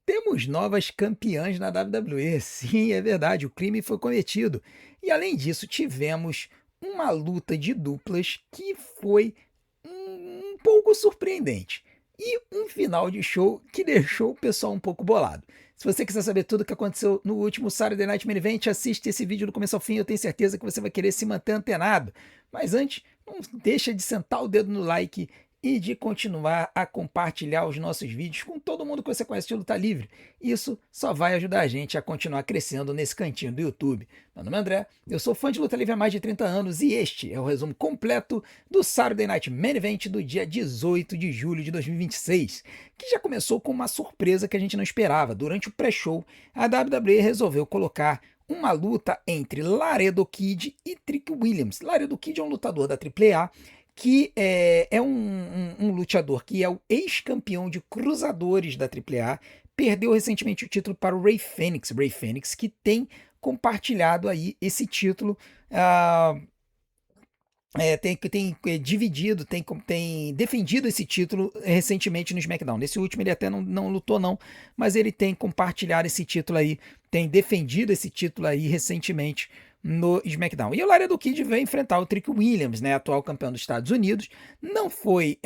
Temos novas campeãs na WWE. Sim, é verdade, o crime foi cometido. E além disso, tivemos uma luta de duplas que foi um pouco surpreendente. E um final de show que deixou o pessoal um pouco bolado. Se você quiser saber tudo o que aconteceu no último Saturday Night Main Event, assiste esse vídeo do começo ao fim, eu tenho certeza que você vai querer se manter antenado. Mas antes, não deixa de sentar o dedo no like e de continuar a compartilhar os nossos vídeos com todo mundo que você conhece de luta livre. Isso só vai ajudar a gente a continuar crescendo nesse cantinho do YouTube. Meu nome é André, eu sou fã de luta livre há mais de 30 anos e este é o resumo completo do Saturday Night Main Event do dia 18 de julho de 2026, que já começou com uma surpresa que a gente não esperava. Durante o pré-show, a WWE resolveu colocar uma luta entre Laredo Kid e Trick Williams. Laredo Kid é um lutador da AAA que é um lutador que é o ex-campeão de cruzadores da AAA, perdeu recentemente o título para o Rey Fênix. Rey Fênix que tem compartilhado aí esse título, ah, tem dividido, tem defendido esse título recentemente no SmackDown. Nesse último ele até não lutou não, mas ele tem compartilhado esse título aí, tem defendido esse título aí recentemente no SmackDown. E o Laredo Kid veio enfrentar o Trick Williams, né, atual campeão dos Estados Unidos. Não foi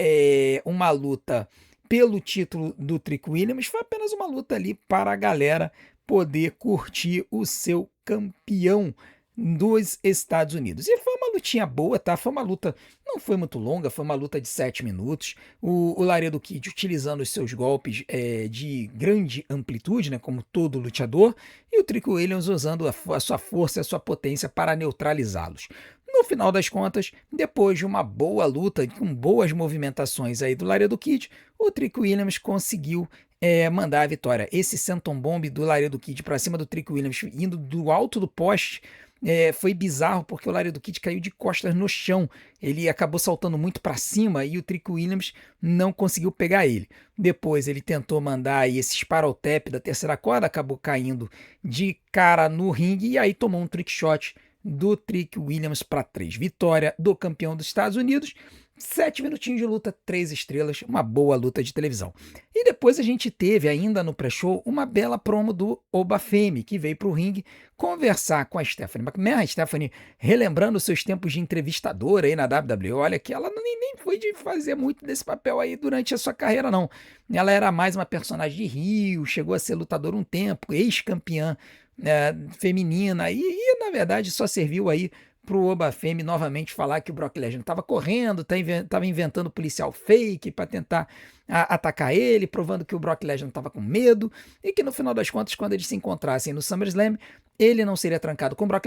uma luta pelo título do Trick Williams, foi apenas uma luta ali para a galera poder curtir o seu campeão dos Estados Unidos. E foi uma lutinha boa, tá? Foi uma luta, não foi muito longa, foi uma luta de 7 minutos. O Laredo Kid utilizando os seus golpes de grande amplitude, né? Como todo lutador, e o Trick Williams usando a sua força e a sua potência para neutralizá-los. No final das contas, depois de uma boa luta, com boas movimentações aí do Laredo Kid, o Trick Williams conseguiu mandar a vitória. Esse senton bomb do Laredo Kid para cima do Trick Williams, indo do alto do poste, foi bizarro porque o Laredo Kid caiu de costas no chão. Ele acabou saltando muito para cima e o Trick Williams não conseguiu pegar ele. Depois ele tentou mandar aí esse Spiral Tap da terceira corda, acabou caindo de cara no ringue e aí tomou um trick shot do Trick Williams para 3. Vitória do campeão dos Estados Unidos. 7 minutinhos de luta, 3 estrelas, uma boa luta de televisão. E depois a gente teve, ainda no pré-show, uma bela promo do Obafemi, que veio para o ringue conversar com a Stephanie McMahon. A Stephanie relembrando seus tempos de entrevistadora aí na WWE. Olha que ela nem foi de fazer muito desse papel aí durante a sua carreira, não. Ela era mais uma personagem de Rio, chegou a ser lutadora um tempo, ex-campeã feminina, e na verdade só serviu aí pro Obafemi novamente falar que o Brock Lesnar estava correndo, estava inventando policial fake para tentar atacar ele, provando que o Brock Lesnar estava com medo e que no final das contas, quando eles se encontrassem no SummerSlam, ele não seria trancado com o Brock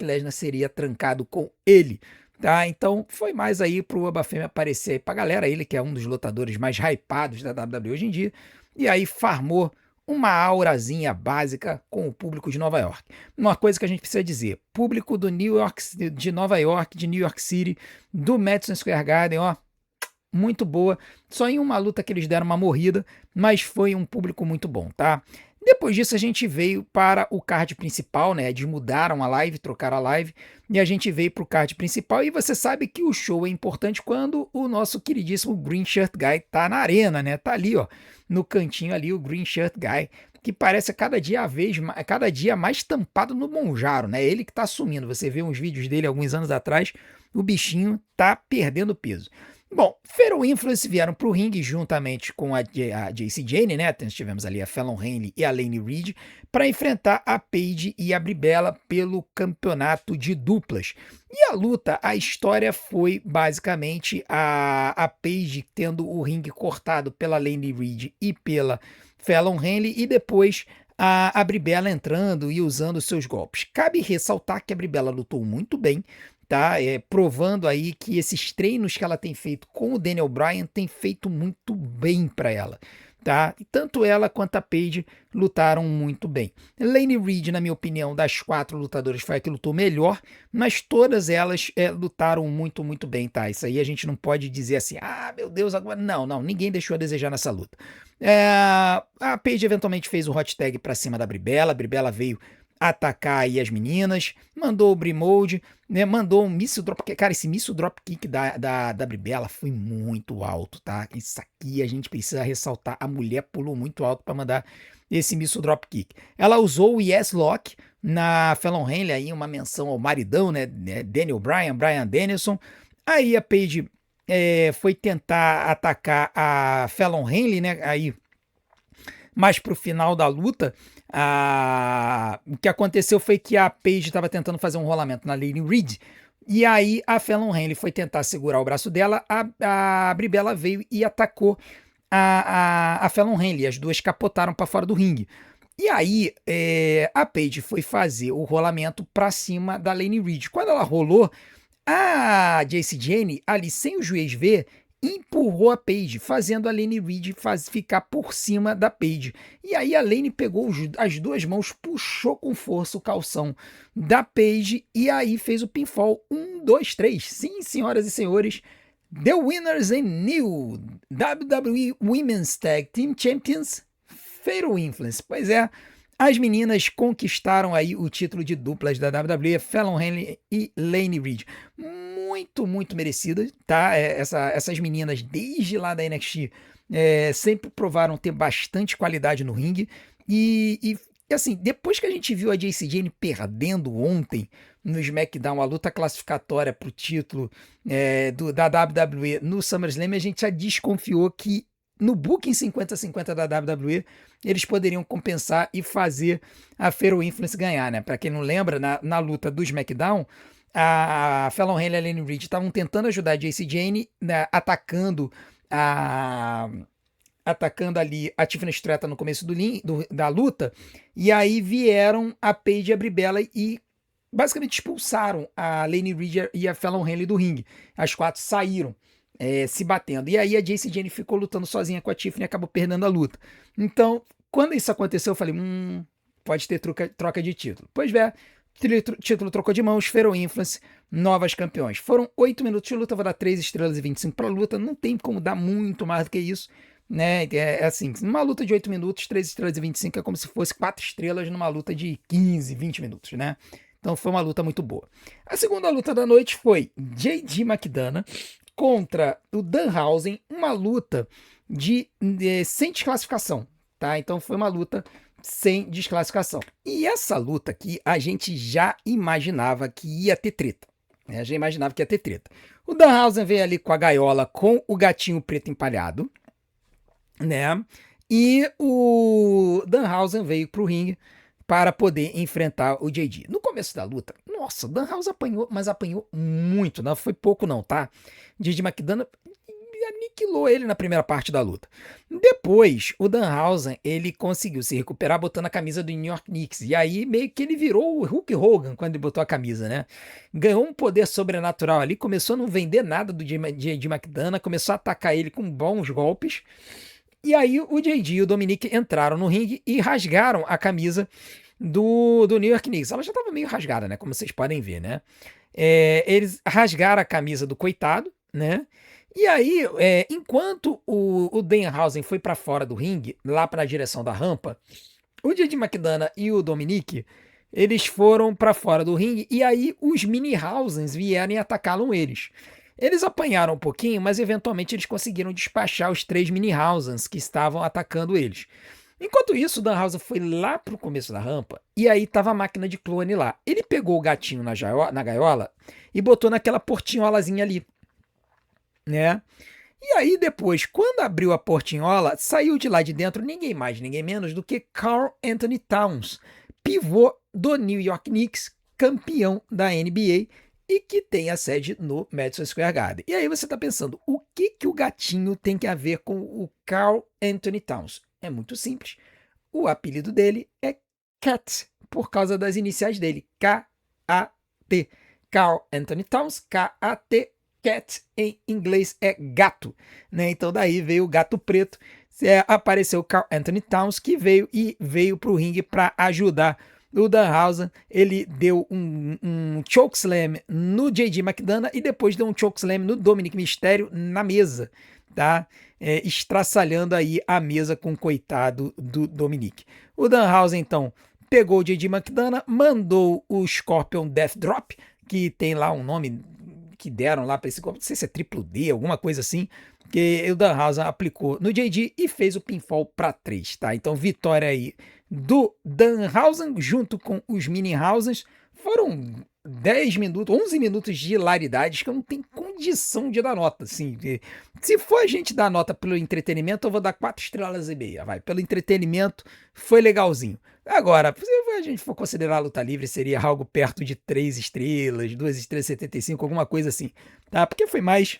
Lesnar seria trancado com ele. Tá, então foi mais aí pro Obafemi aparecer aí pra galera, ele que é um dos lutadores mais hypados da WWE hoje em dia, e aí farmou uma aurazinha básica com o público de Nova York. Uma coisa que a gente precisa dizer, público do de Nova York, de New York City, do Madison Square Garden, ó, muito boa. Só em uma luta que eles deram uma morrida, mas foi um público muito bom, tá? Depois disso a gente veio para o card principal, né? Eles mudaram a live, trocaram a live, e a gente veio para o card principal. E você sabe que o show é importante quando o nosso queridíssimo Green Shirt Guy tá na arena, né? Tá ali, ó, no cantinho ali, o Green Shirt Guy, que parece cada dia mais tampado no Monjaro, né? Ele que tá assumindo. Você vê uns vídeos dele alguns anos atrás, o bichinho tá perdendo peso. Bom, Feral Influence vieram para o ringue juntamente com a Jacy Jane, né? Tivemos ali a Fallon Henley e a Lane Reed para enfrentar a Paige e a Brie pelo campeonato de duplas. E a luta, a história foi basicamente a Paige tendo o ringue cortado pela Lane Reed e pela Fallon Henley e depois a Brie entrando e usando seus golpes. Cabe ressaltar que a Brie lutou muito bem, tá? Provando aí que esses treinos que ela tem feito com o Daniel Bryan tem feito muito bem para ela, tá? E tanto ela quanto a Paige lutaram muito bem. Lane Reed, na minha opinião, das 4 lutadoras foi a que lutou melhor, mas todas elas lutaram muito, muito bem, tá? Isso aí a gente não pode dizer assim, ah, meu Deus, agora... Não, ninguém deixou a desejar nessa luta. A Paige eventualmente fez o hot tag para cima da Brie a Brie veio atacar aí as meninas, mandou o Brimode, né? Mandou um missile drop kick. Cara, esse missile drop kick da Brie Bella foi muito alto, tá? Isso aqui a gente precisa ressaltar. A mulher pulou muito alto para mandar esse missile drop kick. Ela usou o Yes Lock na Fallon Henley, aí uma menção ao maridão, né? Daniel Bryan, Bryan Danielson. Aí a Paige foi tentar atacar a Fallon Henley, né? Aí, mais pro final da luta, o que aconteceu foi que a Paige estava tentando fazer um rolamento na Lady Reed. E aí a Fallon Henley foi tentar segurar o braço dela, a Brie Bella veio e atacou a Fallon Henley. As duas capotaram para fora do ringue. E aí a Paige foi fazer o rolamento para cima da Lady Reed. Quando ela rolou, a Jacy Jayne, ali sem o juiz ver, empurrou a Paige, fazendo a Lane Reed ficar por cima da Paige. E aí a Lane pegou as duas mãos, puxou com força o calção da Paige e aí fez o pinfall. 1, 2, 3. Sim, senhoras e senhores, the winners and new WWE Women's Tag Team Champions, Fatal Influence. Pois é, as meninas conquistaram aí o título de duplas da WWE, Fallon Henley e Lane Reed. Muito, muito merecida, tá? Essas meninas, desde lá da NXT, sempre provaram ter bastante qualidade no ringue. E assim, depois que a gente viu a Jacy Jayne perdendo ontem no SmackDown, a luta classificatória pro título da WWE no SummerSlam, a gente já desconfiou que no booking 50-50 da WWE, eles poderiam compensar e fazer a Fatal Influence ganhar, né? Pra quem não lembra, na luta do SmackDown, a Fallon Henley e a Lane Reed estavam tentando ajudar a Jacy Jayne, né, atacando ali a Tiffany Stratton no começo da luta, e aí vieram a Paige e a Brie Bella e basicamente expulsaram a Lane Reed e a Fallon Henley do ringue. As quatro saíram se batendo. E aí a Jacy Jayne ficou lutando sozinha com a Tiffany e acabou perdendo a luta. Então, quando isso aconteceu, eu falei, pode ter troca de título. Pois é, título trocou de mãos, Fatal Influence, novas campeões. Foram 8 minutos de luta, vou dar 3 estrelas e 25 para a luta, não tem como dar muito mais do que isso, né? Assim, numa luta de 8 minutos, 3 estrelas e 25 é como se fosse 4 estrelas numa luta de 15, 20 minutos, né? Então foi uma luta muito boa. A segunda luta da noite foi J.D. McDonagh contra o Danhausen, uma luta sem desclassificação, tá? Então foi uma luta sem desclassificação. E essa luta aqui, a gente já imaginava que ia ter treta. Né? Já imaginava que ia ter treta. O Danhausen veio ali com a gaiola com o gatinho preto empalhado, né? E o Danhausen veio pro ringue para poder enfrentar o JD. No começo da luta, nossa, o Danhausen apanhou, mas apanhou muito, não foi pouco não, tá? JD McDonagh aniquilou ele na primeira parte da luta. Depois, o Danhausen, ele conseguiu se recuperar botando a camisa do New York Knicks. E aí, meio que ele virou o Hulk Hogan quando ele botou a camisa, né? Ganhou um poder sobrenatural ali, começou a não vender nada do JD McDonagh, começou a atacar ele com bons golpes. E aí, o JD e o Dominic entraram no ringue e rasgaram a camisa do New York Knicks. Ela já estava meio rasgada, né? Como vocês podem ver, né? Eles rasgaram a camisa do coitado, né? E aí, enquanto o Danhausen foi para fora do ringue, lá para a direção da rampa, o JD McDonagh e o Dominic, eles foram para fora do ringue e aí os Mini-Hausens vieram e atacaram eles. Eles apanharam um pouquinho, mas eventualmente eles conseguiram despachar os 3 Mini-Hausens que estavam atacando eles. Enquanto isso, o Danhausen foi lá pro começo da rampa e aí tava a máquina de clone lá. Ele pegou o gatinho na gaiola e botou naquela portinholazinha ali, né? E aí depois, quando abriu a portinhola, saiu de lá de dentro ninguém mais, ninguém menos do que Karl Anthony Towns, pivô do New York Knicks, campeão da NBA e que tem a sede no Madison Square Garden. E aí você tá pensando, o que o gatinho tem que a ver com o Karl Anthony Towns? É muito simples. O apelido dele é Cat, por causa das iniciais dele, K-A-T. Karl Anthony Towns, K-A-T. Cat em inglês é gato, né? Então daí veio o gato preto, apareceu o Karl Anthony Towns, que veio para o ringue para ajudar o Danhausen. Ele deu um chokeslam no JD McDonagh e depois deu um chokeslam no Dominic Mysterio na mesa, tá? Estraçalhando aí a mesa com o coitado do Dominic. O Danhausen, então, pegou o J.D. McDonagh, mandou o Scorpion Death Drop, que tem lá um nome que deram lá para esse golpe, não sei se é triplo D, alguma coisa assim, que o Danhausen aplicou no JD e fez o pinfall para 3, tá? Então vitória aí do Danhausen junto com os Minninhausens. Foram 10 minutos, 11 minutos de hilaridades que eu não tenho condição de dar nota, assim. Se for a gente dar nota pelo entretenimento, eu vou dar 4 estrelas e meia, vai. Pelo entretenimento, foi legalzinho. Agora, se a gente for considerar a luta livre, seria algo perto de 3 estrelas, 2 estrelas e 75, alguma coisa assim, tá? Porque foi mais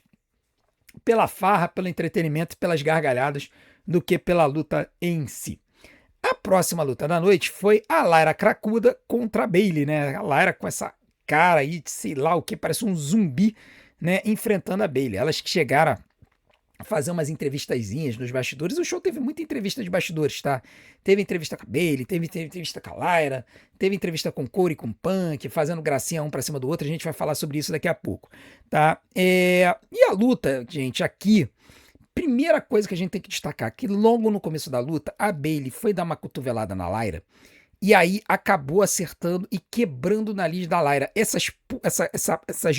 pela farra, pelo entretenimento, pelas gargalhadas, do que pela luta em si. A próxima luta da noite foi a Lyra Cracuda contra a Bayley, né? A Lyra com essa cara aí de sei lá o que, parece um zumbi, né? Enfrentando a Bayley. Elas que chegaram a fazer umas entrevistazinhas nos bastidores. O show teve muita entrevista de bastidores, tá? Teve entrevista com a Bayley, teve entrevista com a Lyra, teve entrevista com o Corey, com o Punk, fazendo gracinha um pra cima do outro. A gente vai falar sobre isso daqui a pouco, tá? E a luta, gente, aqui, primeira coisa que a gente tem que destacar, que logo no começo da luta, a Bayley foi dar uma cotovelada na Lyra, e aí acabou acertando e quebrando o nariz da Lyra. Essas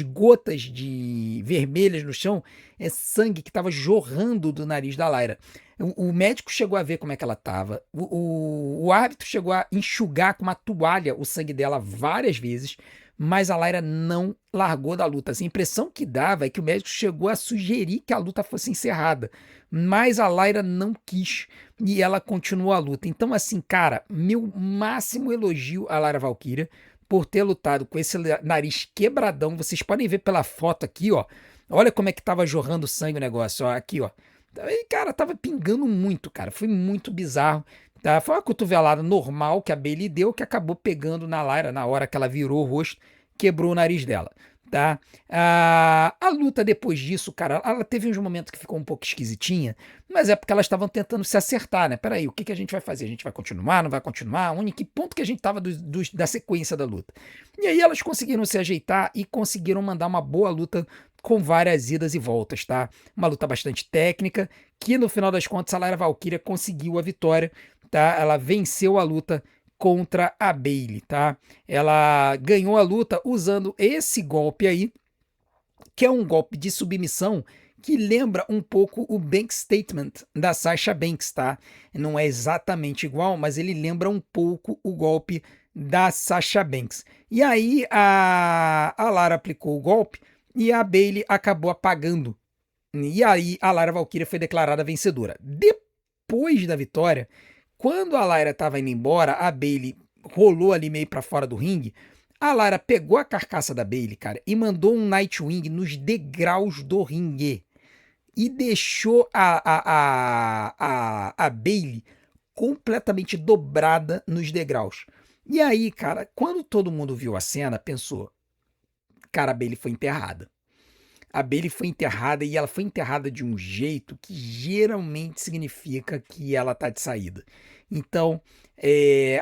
gotas de vermelhas no chão é sangue que estava jorrando do nariz da Lyra. O médico chegou a ver como é que ela estava. O árbitro chegou a enxugar com uma toalha o sangue dela várias vezes, mas a Lyra não largou da luta. Assim, a impressão que dava é que o médico chegou a sugerir que a luta fosse encerrada, mas a Lyra não quis e ela continuou a luta. Então, assim, cara, meu máximo elogio a Lyra Valkyria por ter lutado com esse nariz quebradão. Vocês podem ver pela foto aqui, ó. Olha como é que tava jorrando sangue o negócio, ó. Aqui, ó. E, cara, tava pingando muito, cara. Foi muito bizarro. Tá? Foi uma cotovelada normal que a Bayley deu, que acabou pegando na Lyra na hora que ela virou o rosto, quebrou o nariz dela. Tá? A luta depois disso, cara, ela teve uns momentos que ficou um pouco esquisitinha, mas é porque elas estavam tentando se acertar, né? Peraí, o que a gente vai fazer? A gente vai continuar, não vai continuar? Onde, que ponto que a gente tava da sequência da luta? E aí elas conseguiram se ajeitar e conseguiram mandar uma boa luta com várias idas e voltas, tá? Uma luta bastante técnica, que no final das contas a Lyra Valkyria conseguiu a vitória, tá? Ela venceu a luta contra a Bayley, tá? Ela ganhou a luta usando esse golpe aí, que é um golpe de submissão que lembra um pouco o Bank Statement da Sasha Banks, tá? Não é exatamente igual, mas ele lembra um pouco o golpe da Sasha Banks. E aí a Lara aplicou o golpe e a Bayley acabou apagando. E aí a Lyra Valkyria foi declarada vencedora. Depois da vitória, quando a Lyra estava indo embora, a Bayley rolou ali meio para fora do ringue. A Lyra pegou a carcaça da Bayley, cara, e mandou um Nightwing nos degraus do ringue. E deixou a Bayley completamente dobrada nos degraus. E aí, cara, quando todo mundo viu a cena, pensou, cara, a Bayley foi enterrada. A Bayley foi enterrada e ela foi enterrada de um jeito que geralmente significa que ela tá de saída. Então,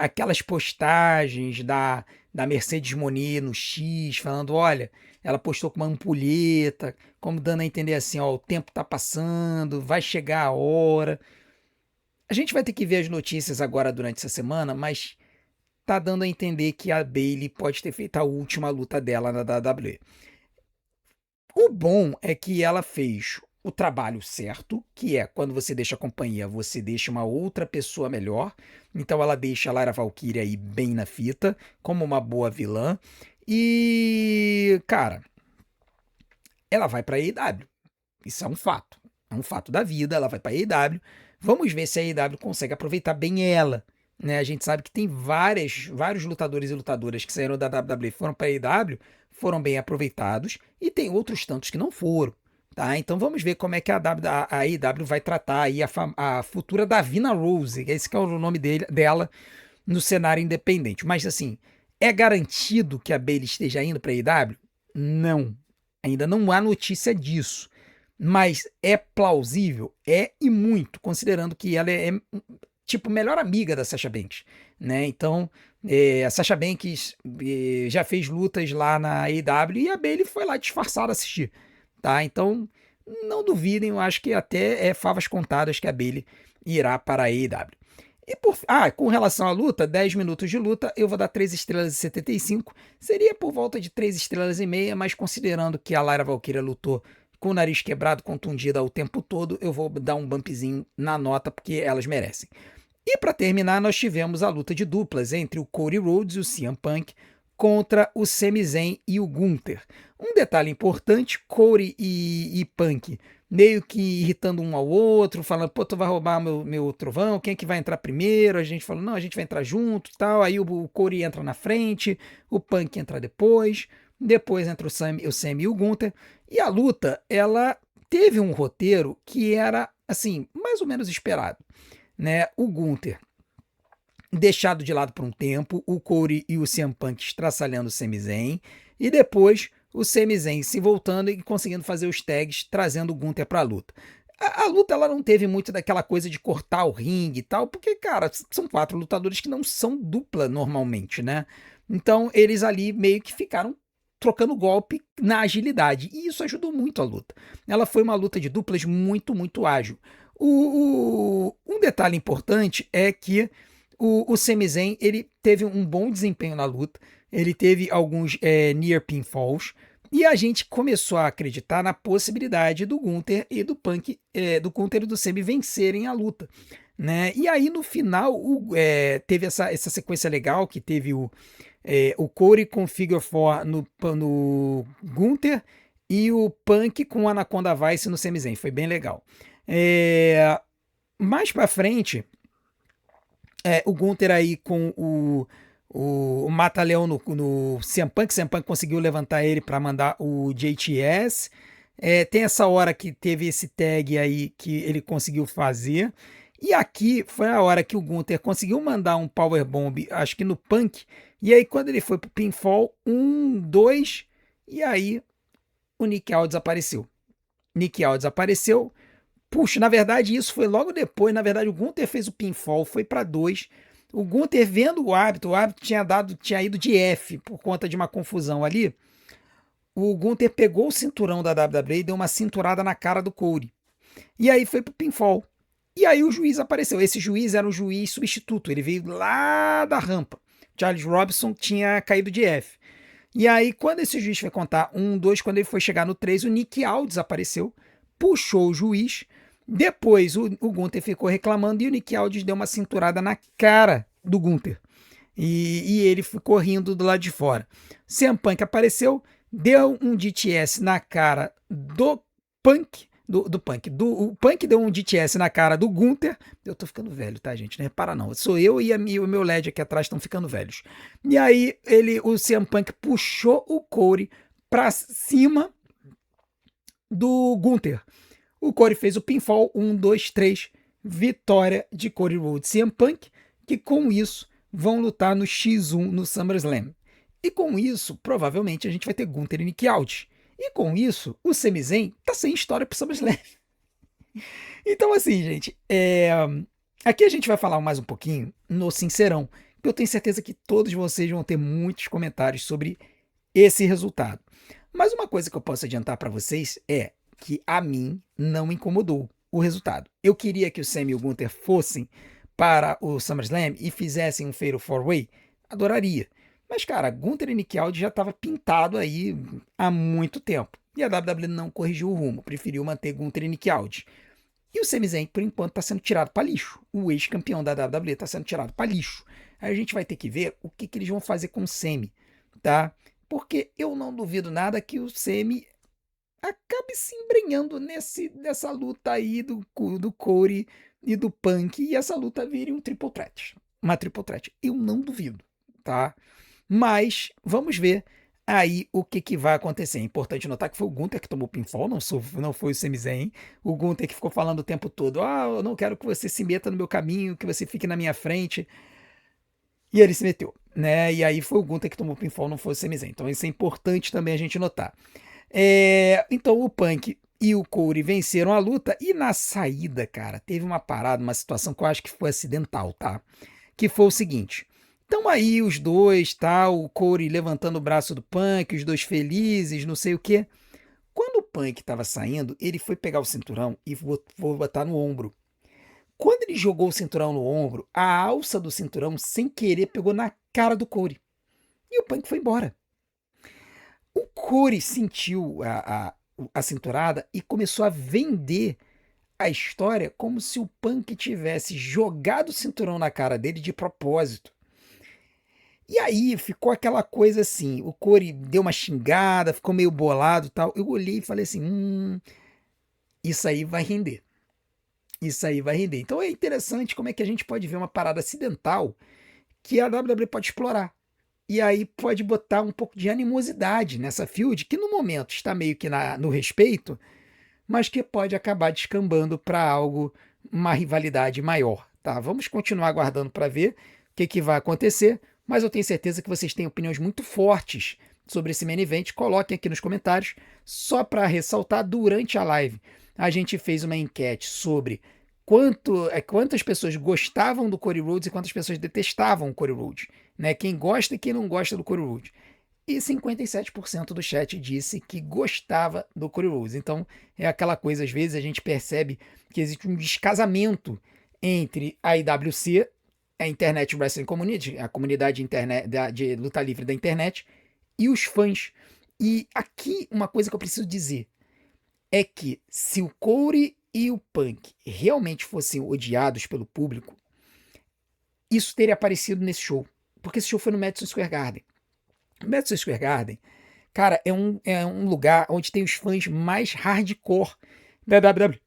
aquelas postagens da Mercedes Moné no X, falando, olha, ela postou com uma ampulheta, como dando a entender assim, ó, o tempo tá passando, vai chegar a hora. A gente vai ter que ver as notícias agora durante essa semana, mas tá dando a entender que a Bayley pode ter feito a última luta dela na WWE. O bom é que ela fez o trabalho certo, que é quando você deixa a companhia, você deixa uma outra pessoa melhor. Então ela deixa a Lyra Valkyria aí bem na fita, como uma boa vilã. E, cara, ela vai pra AEW. Isso é um fato. É um fato da vida, ela vai pra AEW. Vamos ver se a AEW consegue aproveitar bem ela. Né? A gente sabe que tem vários lutadores e lutadoras que saíram da WWE e foram pra AEW, foram bem aproveitados, e tem outros tantos que não foram, tá? Então vamos ver como é que a AEW vai tratar aí a futura Davina Rose, esse que é o nome dela no cenário independente. Mas assim, é garantido que a Bayley esteja indo para a AEW? Não, ainda não há notícia disso, mas é plausível? É, e muito, considerando que ela é tipo melhor amiga da Sasha Banks, né? Então a Sasha Banks já fez lutas lá na AEW e a Bayley foi lá disfarçada assistir, tá? Então não duvidem, eu acho que até é favas contadas que a Bayley irá para a AEW. Com relação à luta, 10 minutos de luta, eu vou dar 3 estrelas e 75. Seria por volta de 3 estrelas e meia, mas considerando que a Lara Valkyria lutou com o nariz quebrado, contundida o tempo todo, eu vou dar um bumpzinho na nota, porque elas merecem. E para terminar, nós tivemos a luta de duplas entre o Cody Rhodes e o CM Punk contra o Sami Zayn e o Gunther. Um detalhe importante, Cody e Punk meio que irritando um ao outro, falando, pô, tu vai roubar meu trovão, quem é que vai entrar primeiro? A gente falou, não, a gente vai entrar junto e tal. Aí o Cody entra na frente, o Punk entra depois entra o Sami e o Gunther. E a luta, ela teve um roteiro que era, assim, mais ou menos esperado, né? O Gunther deixado de lado por um tempo, o Cody e o CM Punk estraçalhando o Sami Zayn, e depois o Sami Zayn se voltando e conseguindo fazer os tags, trazendo o Gunther para a luta. A luta ela não teve muito daquela coisa de cortar o ringue e tal, porque, cara, são 4 lutadores que não são dupla normalmente, né? Então eles ali meio que ficaram trocando golpe na agilidade, e isso ajudou muito a luta. Ela foi uma luta de duplas muito, muito ágil. Um detalhe importante é que o Sami Zayn, ele teve um bom desempenho na luta, ele teve alguns near pinfalls, e a gente começou a acreditar na possibilidade do Gunther e do Punk, do Gunther e do Sami vencerem a luta, né? E aí no final teve essa sequência legal que teve o Cody com Figure 4 no Gunther e o Punk com o Anaconda Vice no Sami Zayn, foi bem legal. Mais pra frente, o Gunther aí com o Mata-Leão no CM Punk. CM Punk conseguiu levantar ele para mandar o JTS. Tem essa hora que teve esse tag aí que ele conseguiu fazer. E aqui foi a hora que o Gunther conseguiu mandar um powerbomb, acho que no Punk. E aí quando ele foi pro pinfall, 1, 2, e aí o Nick Aldis apareceu. Nick Aldis apareceu. Puxa, na verdade, isso foi logo depois. Na verdade, o Gunther fez o pinfall, foi para 2. O Gunther, vendo o árbitro tinha ido de F por conta de uma confusão ali. O Gunther pegou o cinturão da WWE e deu uma cinturada na cara do Cody. E aí foi pro pinfall. E aí o juiz apareceu. Esse juiz era um juiz substituto. Ele veio lá da rampa. Charles Robinson tinha caído de F. E aí, quando esse juiz foi contar 1, 2, quando ele foi chegar no 3, o Nick Aldis apareceu, puxou o juiz. Depois o Gunther ficou reclamando e o Nick Aldis deu uma cinturada na cara do Gunther. E ele ficou rindo do lado de fora. CM Punk apareceu, deu um DTS na cara do Punk. O Punk deu um DTS na cara do Gunther. Eu tô ficando velho, tá, gente? Não repara não. Sou eu e o meu LED aqui atrás estão ficando velhos. E aí o CM Punk puxou o Cody pra cima do Gunther. O Cody fez o pinfall, 1, 2, 3, vitória de Cody Rhodes e CM Punk, que com isso vão lutar no X1 no SummerSlam. E com isso, provavelmente, a gente vai ter Gunther e Nick Aldis. E com isso, o Sami Zayn tá sem história pro SummerSlam. Então assim, gente, aqui a gente vai falar mais um pouquinho no Sincerão, porque eu tenho certeza que todos vocês vão ter muitos comentários sobre esse resultado. Mas uma coisa que eu posso adiantar para vocês é que a mim não me incomodou o resultado. Eu queria que o Sami e o Gunther fossem para o SummerSlam e fizessem um Fatal 4-Way, adoraria. Mas, cara, Gunther e Nick Aldis já estava pintado aí há muito tempo. E a WWE não corrigiu o rumo, preferiu manter Gunther e Nick Aldis. E o Sami Zayn, por enquanto, está sendo tirado para lixo. O ex-campeão da WWE está sendo tirado para lixo. Aí a gente vai ter que ver o que eles vão fazer com o Sami, tá? Porque eu não duvido nada que o Sami acabe se embrenhando nessa luta aí do Cody e do Punk, e essa luta vire um triple threat. Uma triple threat. Eu não duvido, tá? Mas vamos ver aí o que vai acontecer. É importante notar que foi o Gunther que tomou o pinfall, não foi o Sami Zayn. O Gunther que ficou falando o tempo todo, eu não quero que você se meta no meu caminho, que você fique na minha frente. E ele se meteu, né? E aí foi o Gunther que tomou o pinfall, não foi o Sami Zayn. Então isso é importante também a gente notar. Então o Punk e o Cody venceram a luta e na saída, cara, teve uma parada, uma situação que eu acho que foi acidental, tá? Que foi o seguinte: então aí os dois, tá? O Cody levantando o braço do Punk, os dois felizes, não sei o quê. Quando o Punk tava saindo, ele foi pegar o cinturão e vou botar no ombro. quando ele jogou o cinturão no ombro, a alça do cinturão, sem querer, pegou na cara do Cody. E o Punk foi embora. O Cody sentiu a cinturada e começou a vender a história como se o Punk tivesse jogado o cinturão na cara dele de propósito. E aí ficou aquela coisa assim, o Cody deu uma xingada, ficou meio bolado e tal. Eu olhei e falei assim, isso aí vai render. Isso aí vai render. Então é interessante como é que a gente pode ver uma parada acidental que a WWE pode explorar. E aí pode botar um pouco de animosidade nessa feud, que no momento está meio que no respeito, mas que pode acabar descambando para algo, uma rivalidade maior, tá? Vamos continuar aguardando para ver o que vai acontecer, mas eu tenho certeza que vocês têm opiniões muito fortes sobre esse main event. Coloquem aqui nos comentários. Só para ressaltar, durante a live a gente fez uma enquete sobre quantas pessoas gostavam do Cody Rhodes e quantas pessoas detestavam o Cody Rhodes, né? Quem gosta e quem não gosta do Cody Rhodes. E 57% do chat disse que gostava do Cody Rhodes. Então é aquela coisa, às vezes a gente percebe que existe um descasamento entre a IWC, a Internet Wrestling Community, a comunidade de luta livre da internet, e os fãs. E aqui uma coisa que eu preciso dizer é que se o Cody e o Punk realmente fossem odiados pelo público, isso teria aparecido nesse show. Porque esse show foi no Madison Square Garden. O Madison Square Garden, cara, é um lugar onde tem os fãs mais hardcore da WWE.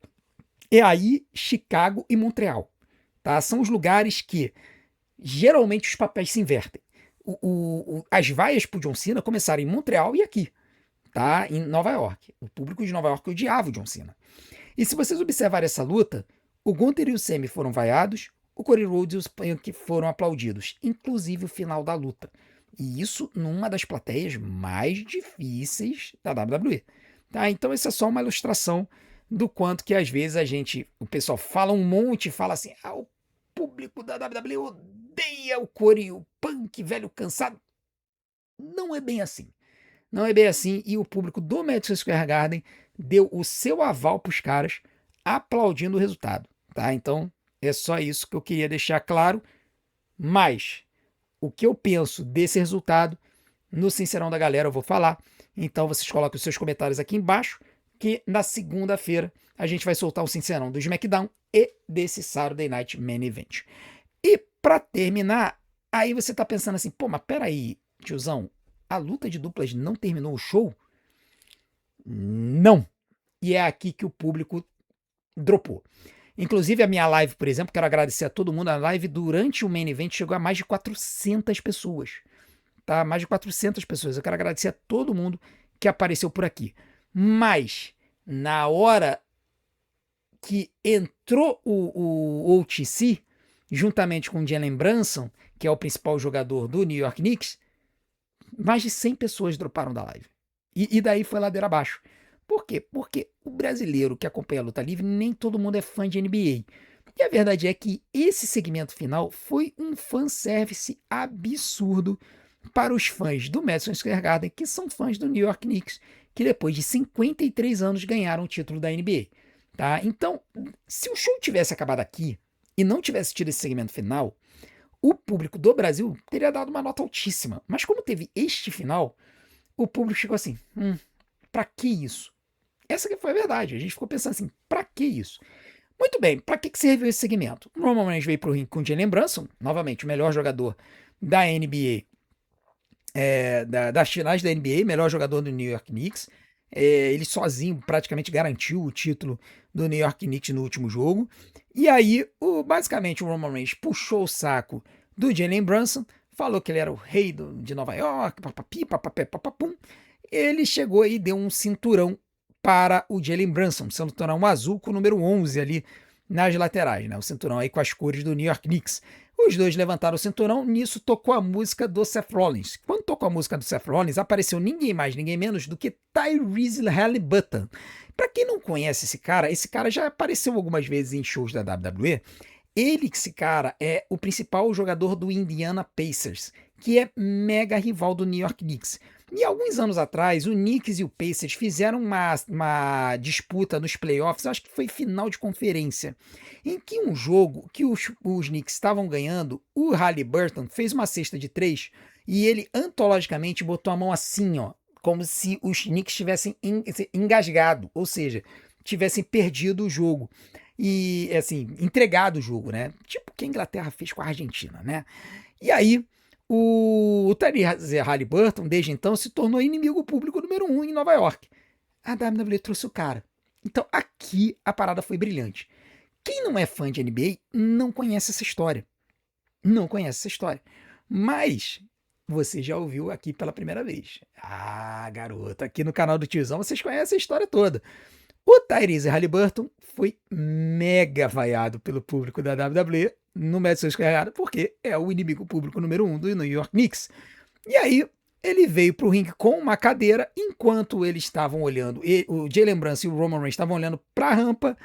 É aí Chicago e Montreal. Tá? São os lugares que geralmente os papéis se invertem. As vaias pro John Cena começaram em Montreal e aqui, tá? Em Nova York. O público de Nova York odiava o John Cena. E se vocês observarem essa luta, o Gunther e o Sami foram vaiados, o Cody Rhodes e os Punk foram aplaudidos, inclusive o final da luta. E isso numa das plateias mais difíceis da WWE. Tá? Então essa é só uma ilustração do quanto que às vezes o pessoal fala um monte, fala assim, o público da WWE odeia o Cody e o Punk, velho cansado. Não é bem assim. Não é bem assim, e o público do Madison Square Garden deu o seu aval para os caras, aplaudindo o resultado, tá? Então, é só isso que eu queria deixar claro, mas o que eu penso desse resultado, no Sincerão da Galera eu vou falar, então vocês coloquem os seus comentários aqui embaixo, que na segunda-feira a gente vai soltar o Sincerão do SmackDown e desse Saturday Night Main Event. E para terminar, aí você tá pensando assim, pô, mas peraí, tiozão, a luta de duplas não terminou o show? Não. E é aqui que o público dropou. Inclusive a minha live, por exemplo, quero agradecer a todo mundo. A live durante o main event chegou a mais de 400 pessoas. Tá? Mais de 400 pessoas. Eu quero agradecer a todo mundo que apareceu por aqui. Mas, na hora que entrou o OTC, juntamente com o Jalen Brunson, que é o principal jogador do New York Knicks, mais de 100 pessoas droparam da live. E daí foi ladeira abaixo. Por quê? Porque o brasileiro que acompanha a luta livre, nem todo mundo é fã de NBA. E a verdade é que esse segmento final foi um fanservice absurdo para os fãs do Madison Square Garden, que são fãs do New York Knicks, que depois de 53 anos ganharam o título da NBA. Tá? Então, se o show tivesse acabado aqui e não tivesse tido esse segmento final, o público do Brasil teria dado uma nota altíssima. Mas como teve este final, o público chegou assim, pra que isso? Essa que foi a verdade. A gente ficou pensando assim, pra que isso? Muito bem, pra que serviu esse segmento? Normalmente veio pro ringue com o Jalen Brunson, novamente o melhor jogador da NBA, das finais da NBA, melhor jogador do New York Knicks. Ele sozinho praticamente garantiu o título do New York Knicks no último jogo. E aí, basicamente, o Roman Reigns puxou o saco do Jalen Brunson, falou que ele era o rei de Nova York, papapi, papapé, papapum. Ele chegou e deu um cinturão para o Jalen Brunson, um cinturão azul com o número 11 ali nas laterais, né? O cinturão aí com as cores do New York Knicks. Os dois levantaram o cinturão, nisso tocou a música do Seth Rollins. Quando tocou a música do Seth Rollins, apareceu ninguém mais, ninguém menos do que Tyrese Haliburton. Para quem não conhece esse cara já apareceu algumas vezes em shows da WWE. esse cara, é o principal jogador do Indiana Pacers, que é mega rival do New York Knicks. E alguns anos atrás, o Knicks e o Pacers fizeram uma disputa nos playoffs, acho que foi final de conferência, em que um jogo que os Knicks estavam ganhando, o Haliburton fez uma cesta de 3 e ele antologicamente botou a mão assim, ó, como se os Knicks tivessem engasgado, ou seja, tivessem perdido o jogo. E, assim, entregado o jogo, né? Tipo o que a Inglaterra fez com a Argentina, né? E aí, o Tyrese Haliburton, desde então, se tornou inimigo público número 1 em Nova York. A WWE trouxe o cara. Então, aqui a parada foi brilhante. Quem não é fã de NBA não conhece essa história. Não conhece essa história. Mas você já ouviu aqui pela primeira vez. Ah, garoto, aqui no canal do Tiozão vocês conhecem a história toda. O Tyrese Haliburton foi mega vaiado pelo público da WWE no Madison Square Garden, porque é o inimigo público número 1 do New York Knicks. E aí, ele veio pro ringue com uma cadeira, enquanto eles estavam olhando, o Jalen Brunson e o Roman Reigns estavam olhando pra rampa,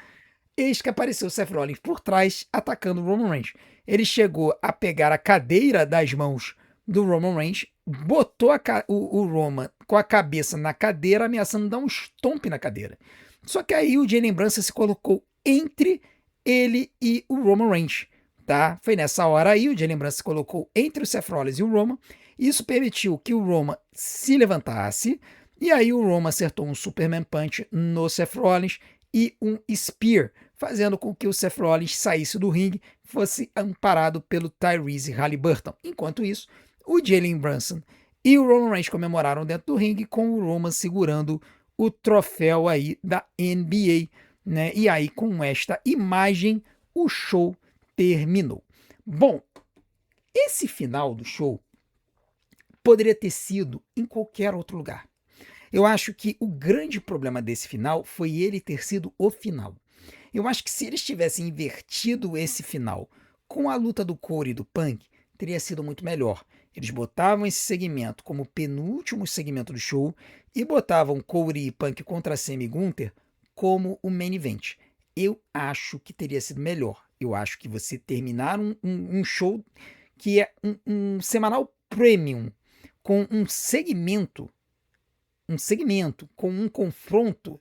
eis que apareceu o Seth Rollins por trás, atacando o Roman Reigns. Ele chegou a pegar a cadeira das mãos do Roman Reigns, botou o Roman com a cabeça na cadeira, ameaçando dar um stomp na cadeira. Só que aí o Jalen Brunson se colocou entre ele e o Roman Reigns, tá? Foi nessa hora aí, o Jalen Brunson se colocou entre o Seth Rollins e o Roman. Isso permitiu que o Roman se levantasse, e aí o Roman acertou um Superman Punch no Seth Rollins e um Spear, fazendo com que o Seth Rollins saísse do ringue, fosse amparado pelo Tyrese Haliburton. Enquanto isso, o Jalen Brunson e o Roman Reigns comemoraram dentro do ringue, com o Roman segurando o troféu aí da NBA, né? E aí, com esta imagem, o show terminou. Bom, esse final do show poderia ter sido em qualquer outro lugar. Eu acho que o grande problema desse final foi ele ter sido o final. Eu acho que se eles tivessem invertido esse final com a luta do Cody e do Punk, teria sido muito melhor. Eles botavam esse segmento como penúltimo segmento do show e botavam Cody e Punk contra Sami e Gunther como o main event. Eu acho que teria sido melhor. Eu acho que você terminar um show que é um semanal premium com um segmento com um confronto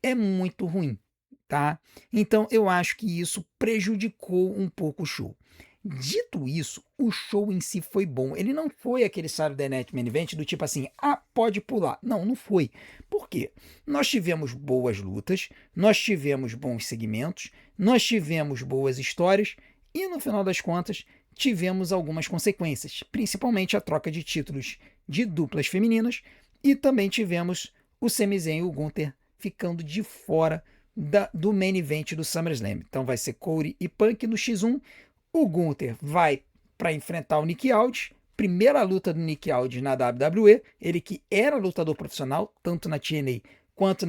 é muito ruim, tá? Então eu acho que isso prejudicou um pouco o show. Dito isso, o show em si foi bom. Ele não foi aquele Saturday Night Main Event do tipo assim, pode pular. Não, não foi. Por quê? Nós tivemos boas lutas, nós tivemos bons segmentos, nós tivemos boas histórias e no final das contas tivemos algumas consequências, principalmente a troca de títulos de duplas femininas e também tivemos o Sami Zayn e o Gunther ficando de fora do main event do SummerSlam. Então vai ser Cody e Punk no X1. O Gunther vai para enfrentar o Nick Aldis. Primeira luta do Nick Aldis na WWE. Ele que era lutador profissional, tanto na TNA quanto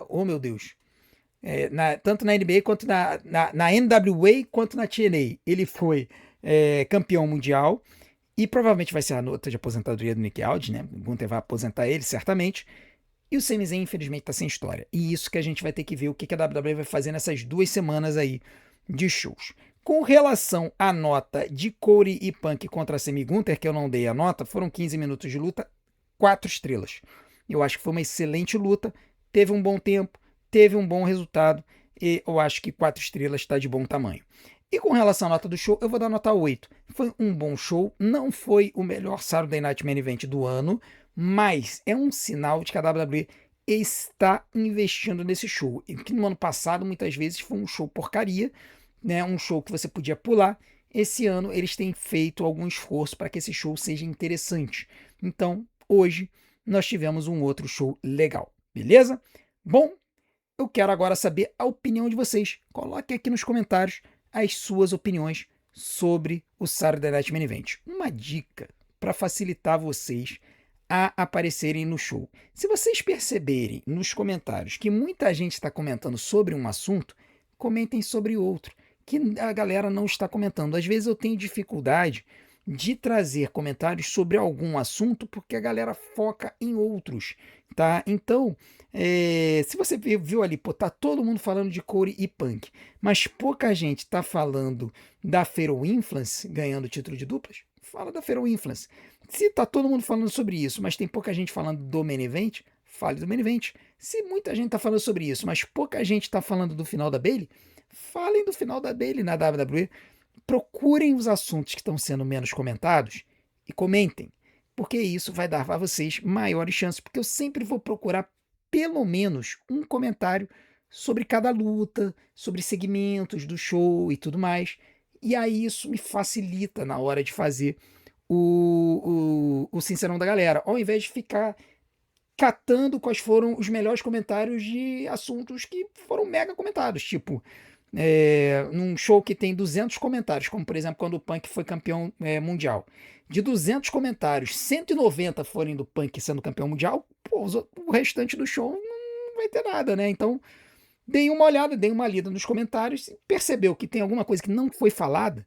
oh meu Deus. Tanto na NBA quanto na NWA quanto na TNA. Ele foi campeão mundial. E provavelmente vai ser a nota de aposentadoria do Nick Aldis, né? O Gunther vai aposentar ele, certamente. E o Sami Zayn, infelizmente, tá sem história. E isso que a gente vai ter que ver o que a WWE vai fazer nessas 2 semanas aí de shows. Com relação à nota de Cody e Punk contra Sami e Gunther, que eu não dei a nota, foram 15 minutos de luta, 4 estrelas. Eu acho que foi uma excelente luta, teve um bom tempo, teve um bom resultado, e eu acho que 4 estrelas está de bom tamanho. E com relação à nota do show, eu vou dar nota 8. Foi um bom show, não foi o melhor Saturday Night Main Event do ano, mas é um sinal de que a WWE está investindo nesse show. E que no ano passado, muitas vezes, foi um show porcaria, né? Um show que você podia pular. Esse ano, eles têm feito algum esforço para que esse show seja interessante. Então, hoje, nós tivemos um outro show legal, beleza? Bom, eu quero agora saber a opinião de vocês. Coloque aqui nos comentários as suas opiniões sobre o Saturday Night Main Event. Uma dica para facilitar vocês a aparecerem no show. Se vocês perceberem nos comentários que muita gente está comentando sobre um assunto, comentem sobre outro, que a galera não está comentando. Às vezes eu tenho dificuldade de trazer comentários sobre algum assunto, porque a galera foca em outros, tá? Então, se você viu ali, pô, tá todo mundo falando de Cody e Punk, mas pouca gente tá falando da Fatal Influence ganhando o título de duplas, fala da Fatal Influence. Se tá todo mundo falando sobre isso, mas tem pouca gente falando do Main Event, fale do Main Event. Se muita gente tá falando sobre isso, mas pouca gente tá falando do final da Bayley, falem do final da Bayley na WWE. Procurem os assuntos que estão sendo menos comentados e comentem, porque isso vai dar a vocês maiores chances, porque eu sempre vou procurar pelo menos um comentário sobre cada luta, sobre segmentos do show e tudo mais, e aí isso me facilita na hora de fazer o Sincerão da Galera, ao invés de ficar catando quais foram os melhores comentários de assuntos que foram mega comentados, tipo num show que tem 200 comentários, como por exemplo quando o Punk foi campeão mundial. De 200 comentários, 190 forem do Punk sendo campeão mundial, pô, o restante do show não vai ter nada, né? Então, deem uma olhada, deem uma lida nos comentários, percebeu que tem alguma coisa que não foi falada,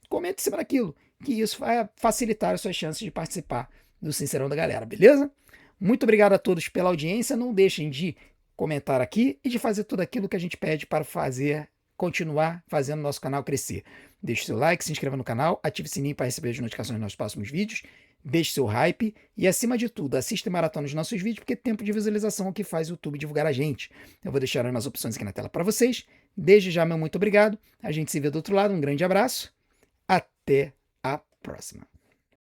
comente em cima daquilo, que isso vai facilitar as suas chances de participar do Sincerão da Galera, beleza? Muito obrigado a todos pela audiência, não deixem de comentar aqui e de fazer tudo aquilo que a gente pede para continuar fazendo nosso canal crescer. Deixe seu like, se inscreva no canal, ative o sininho para receber as notificações dos nossos próximos vídeos, deixe seu hype e, acima de tudo, assista e maratona os nossos vídeos, porque tempo de visualização é o que faz o YouTube divulgar a gente. Eu vou deixar umas opções aqui na tela para vocês. Desde já, meu muito obrigado. A gente se vê do outro lado. Um grande abraço. Até a próxima.